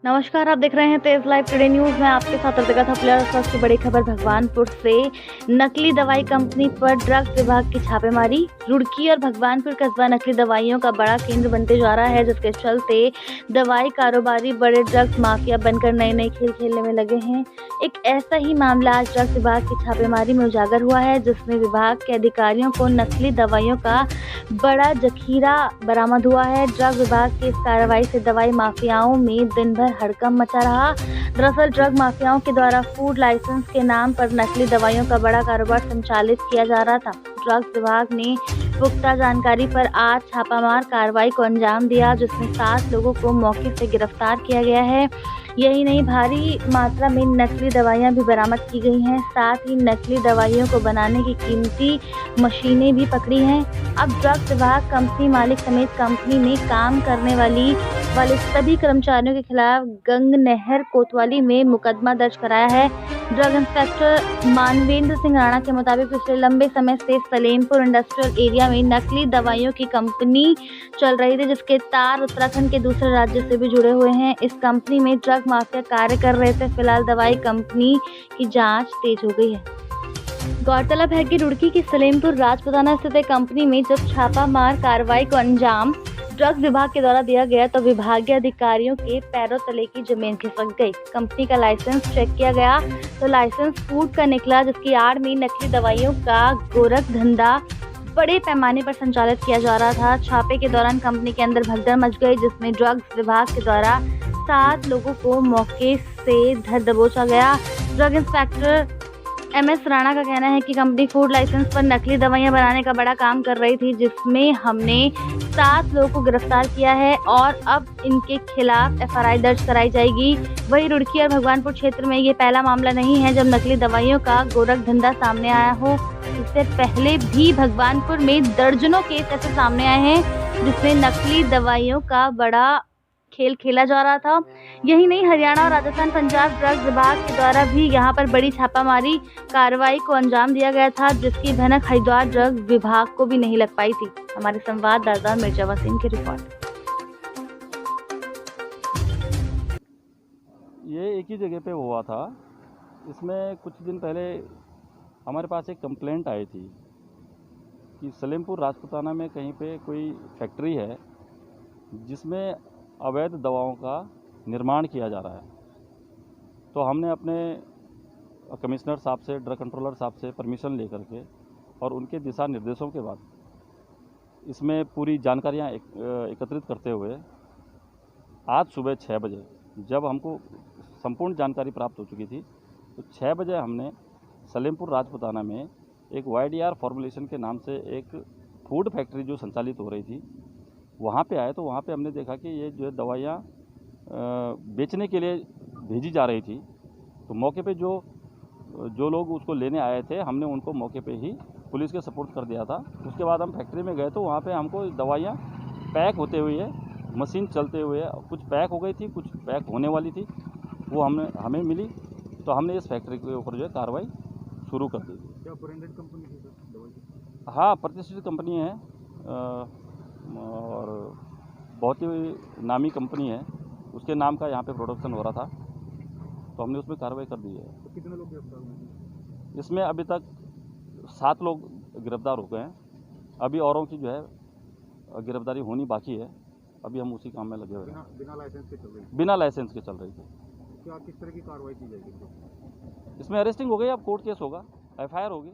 नमस्कार, आप देख रहे हैं तेज लाइव टुडे न्यूज़ में आपके साथ अर्पिता थपलियाल। और सबसे बड़ी खबर भगवानपुर से नकली दवाई कंपनी पर ड्रग्स विभाग की छापेमारी। रुड़की और भगवानपुर कस्बा नकली दवाइयों का बड़ा केंद्र बनते जा रहा है, जिसके चलते दवाई कारोबारी बड़े ड्रग्स माफिया बनकर नए नए खेल खेलने में लगे हैं। एक ऐसा ही मामला आज ड्रग्स विभाग की छापेमारी में उजागर हुआ है, जिसमें विभाग के अधिकारियों को नकली दवाइयों का बड़ा जखीरा बरामद हुआ है। ड्रग विभाग की इस कार्रवाई से दवाई माफियाओं में दिन भर हड़कंप मचा रहा। दरअसल ड्रग माफियाओं के द्वारा फूड लाइसेंस के नाम पर नकली दवाइयों का बड़ा कारोबार संचालित किया जा रहा था। ड्रग्स विभाग ने पुख्ता जानकारी पर आज छापामार कार्रवाई को अंजाम दिया, जिसमें 7 लोगों को मौके से गिरफ्तार किया गया है। यही नहीं, भारी मात्रा में नकली दवाइयां भी बरामद की गई हैं। साथ ही नकली दवाइयों को बनाने की कीमती मशीनें भी पकड़ी हैं। अब ड्रग्स विभाग कंपनी मालिक समेत कंपनी में काम करने वाले सभी कर्मचारियों के खिलाफ गंगनहर कोतवाली में मुकदमा दर्ज कराया है। ड्रग इंस्पेक्टर मानवेंद्र सिंह राणा के मुताबिक पिछले लंबे समय से सलेमपुर इंडस्ट्रियल एरिया में नकली दवाइयों की कंपनी चल रही थी, जिसके तार उत्तराखंड के दूसरे राज्य से भी जुड़े हुए हैं। इस कंपनी में ड्रग माफिया कार्य कर रहे थे। फिलहाल दवाई कंपनी की जांच तेज हो गई है। गौरतलब है कि रुड़की की सलेमपुर राजपुताना स्थित एक कंपनी में जब छापामार कार्रवाई को अंजाम ड्रग्स विभाग के द्वारा दिया गया तो विभागीय अधिकारियों के पैरों तले की जमीन खिसक गई। कंपनी का लाइसेंस चेक किया गया तो लाइसेंस फूड का निकला, जिसकी आड़ में नकली दवाइयों का गोरख धंधा बड़े पैमाने पर संचालित किया जा रहा था। छापे के दौरान कंपनी के अंदर भगदड़ मच गई, जिसमें ड्रग्स विभाग के द्वारा 7 लोगों को मौके से धर दबोचा गया। ड्रग इंस्पेक्टर MS राणा का कहना है कि कंपनी फूड लाइसेंस पर नकली दवाइयां बनाने का बड़ा काम कर रही थी, जिसमें हमने 7 लोगों को गिरफ्तार किया है और अब इनके खिलाफ FRI दर्ज कराई जाएगी। वहीं रुड़की और भगवानपुर क्षेत्र में ये पहला मामला नहीं है जब नकली दवाइयों का गोरख धंधा सामने आया हो। इससे पहले भी भगवानपुर में दर्जनों केस ऐसे सामने आए हैं जिसमें नकली दवाइयों का बड़ा खेल खेला जा रहा था। यही नहीं, हरियाणा और राजस्थान पंजाब ड्रग विभाग के द्वारा भी यहां पर बड़ी छापामारी कार्रवाई को अंजाम दिया गया था, जिसकी भनक हरिद्वार ड्रग विभाग को भी नहीं लग पाई थी। हमारे संवाददाता मिर्जा वसीम की रिपोर्ट। ये एक ही जगह पे हुआ था। इसमें कुछ दिन पहले हमारे पास एक कंप्लेंट आई थी कि सलेमपुर राजपुताना में कहीं पे कोई फैक्ट्री है जिसमें अवैध दवाओं का निर्माण किया जा रहा है। तो हमने अपने कमिश्नर साहब से, ड्रग कंट्रोलर साहब से परमिशन लेकर के और उनके दिशा निर्देशों के बाद इसमें पूरी जानकारियां एकत्रित करते हुए आज सुबह 6 बजे जब हमको संपूर्ण जानकारी प्राप्त हो चुकी थी, तो 6 बजे हमने सलेमपुर राजपुताना में एक YDR फॉर्मुलेशन के नाम से एक फूड फैक्ट्री जो संचालित हो रही थी, वहाँ पे आए। तो वहाँ पे हमने देखा कि ये जो दवाइयाँ बेचने के लिए भेजी जा रही थी। तो मौके पे जो लोग उसको लेने आए थे, हमने उनको मौके पे ही पुलिस के सपोर्ट कर दिया था। उसके बाद हम फैक्ट्री में गए तो वहाँ पे हमको दवाइयाँ पैक होते हुए, मशीन चलते हुए, कुछ पैक हो गई थी, कुछ पैक होने वाली थी, वो हमें मिली। तो हमने इस फैक्ट्री के ऊपर जो है कार्रवाई शुरू कर दी। क्या ब्रांडेड कंपनी थी सर दवाई? हाँ, प्रतिष्ठित कंपनी है और बहुत ही नामी कंपनी है। उसके नाम का यहाँ पे प्रोडक्शन हो रहा था, तो हमने उसमें कार्रवाई कर दी है। तो कितने लोग गिरफ्तार हुए? इसमें अभी तक 7 लोग गिरफ्तार हो गए हैं। अभी औरों की जो है गिरफ्तारी होनी बाकी है। अभी हम उसी काम में लगे हुए हैं। बिना लाइसेंस के चल रही थी? बिना लाइसेंस के चल रही थी। क्या किस तरह की कार्रवाई की जाएगी? इसमें अरेस्टिंग हो गई, अब कोर्ट केस होगा, FIR होगी।